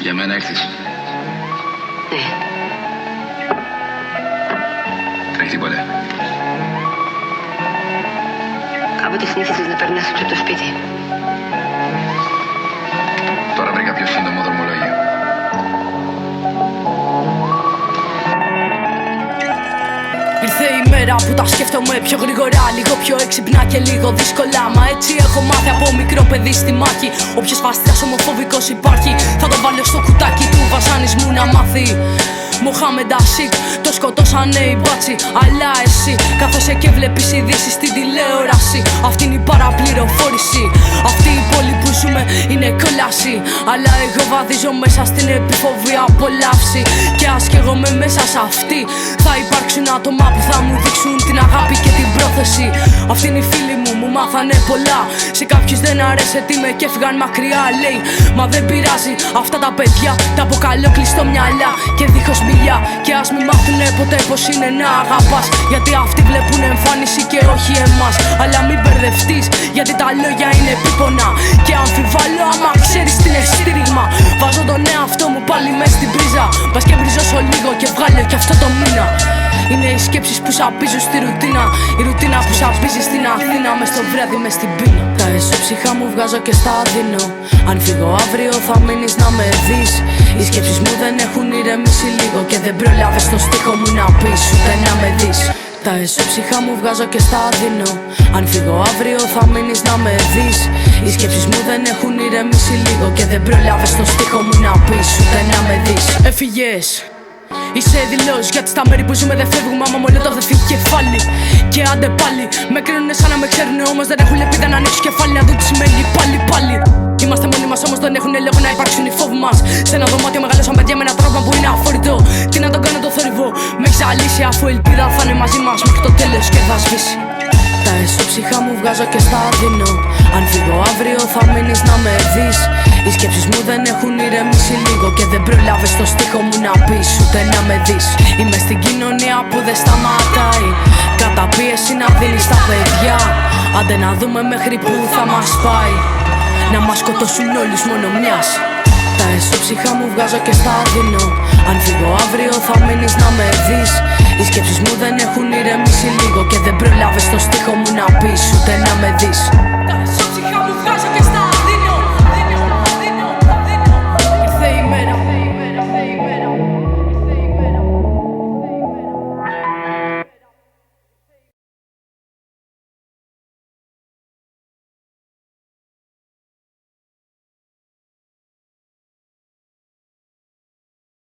Για μένα έρθεις. Ναι. Τρέχει τίποτε. Κάποτε συνήθισες να περνάς έξω από το σπίτι. Τώρα βρήκα πιο σύντομο δρομολόγιο. Ήρθε η μέρα που τα σκέφτομαι πιο γρήγορα, λίγο πιο έξυπνα και λίγο δύσκολα. Μα έτσι έχω μάθει από μικρό παιδί στη μάχη. Όποιος φαστράς ομοφοβικός υπάρχει, θα το βάλω στο κουτάκι του βασανισμού να μάθει. Μοχάμεντα Σικ, το σκοτώσανε οι μπάτσι. Αλλά εσύ, κάθεσαι και βλέπεις ειδήσεις στην τηλεόραση. Αυτή είναι η παραπληροφόρηση. Αυτή η πόλη που ζούμε είναι κόλαση. Αλλά εγώ βαδίζω μέσα στην επιφοβία απολαύση. Και ας κι εγώ με μέσα σε αυτή, θα υπάρξουν άτομα που θα μου δείξουν την αγάπη και την πρόθεση. Αυτή είναι οι φίλοι μου, μου μάθανε πολλά. Σε κάποιους δεν άρεσε τι με και έφυγαν μακριά, λέει. Μα δεν πειράζει, αυτά τα παιδιά τα αποκαλώ κλειστό μυαλά και δίχως μιλιά. Και ας μην μάθουνε ποτέ πως είναι να αγαπάς, γιατί αυτοί βλέπουν εμφάνιση και όχι εμάς. Αλλά μην μπερδευτείς, γιατί τα λόγια είναι επίπονα. Και αμφιβάλλω άμα ξέρεις τι είναι στήριγμα. Βάζω τον εαυτό μου πάλι μες στην πρίζα. Πας και μπριζώσω λίγο και βγάλω κι αυτό το μήνα. Είναι οι σκέψεις που σαπίζουν στη ρουτίνα. Η ρουτίνα που σαπίζει στην Αθήνα. Μες στο βράδυ, μες στην πείνα. Τα εσωψυχά μου βγάζω και στα δίνω. Αν φύγω αύριο θα μείνεις να με δεις. Οι σκέψεις μου δεν έχουν ηρεμήσει λίγο. Και δεν προλάβες το στίχο μου να πεις ούτε να με δεις. Τα εσωψυχά μου βγάζω και στα δίνω. Αν φύγω αύριο θα μείνεις να με δεις. Οι σκέψεις μου δεν έχουν ηρεμήσει λίγο. Και δεν προλάβες το στίχο μου να πεις ούτε να με δεις. Έφυγες. Είσαι δηλός, γιατί στα μέρη που ζούμε δεν φεύγουμε. Άμα μόνο το δεν φύγει κεφάλι. Και άντε πάλι, με κρίνουνε σαν να με ξέρουν. Όμως δεν έχουν λεπίδα να ανοίξουν κεφάλι. Να δουν τι σημαίνει πάλι. Είμαστε μόνοι μας, όμως δεν έχουν λόγο να υπάρξουν οι φόβοι μας. Σε ένα δωμάτιο μεγαλώσαν παιδιά με ένα τρόπο που είναι αφορητό. Τι να τον κάνω το θόρυβο, με έχεις αλύσει. Αφού η ελπίδα θα είναι μαζί μας μέχρι το τέλος και θα σβήσει. Τα εσωψυχά μου βγάζω και στα δίνω. Αν φύγω αύριο θα μείνεις να με δεις. Οι σκέψεις μου δεν έχουν ηρεμήσει λίγο. Και δεν προλάβες το στίχο μου να πεις ούτε να με δεις. Είμαι στην κοινωνία που δεν σταματάει. Καταπίεση να δίνει στα παιδιά. Άντε να δούμε μέχρι που θα μας πάει. Να μας σκοτώσουν όλους μόνο μιας. Τα εσωψυχά μου βγάζω και στα δίνω. Αν φύγω αύριο θα μείνεις να με δεις. Οι σκέψεις μου δεν έχουν ηρεμήσει λίγο. Και δεν προλάβες το στίχο μου να πεις ούτε να με δεις. Τα εσωψυχά μου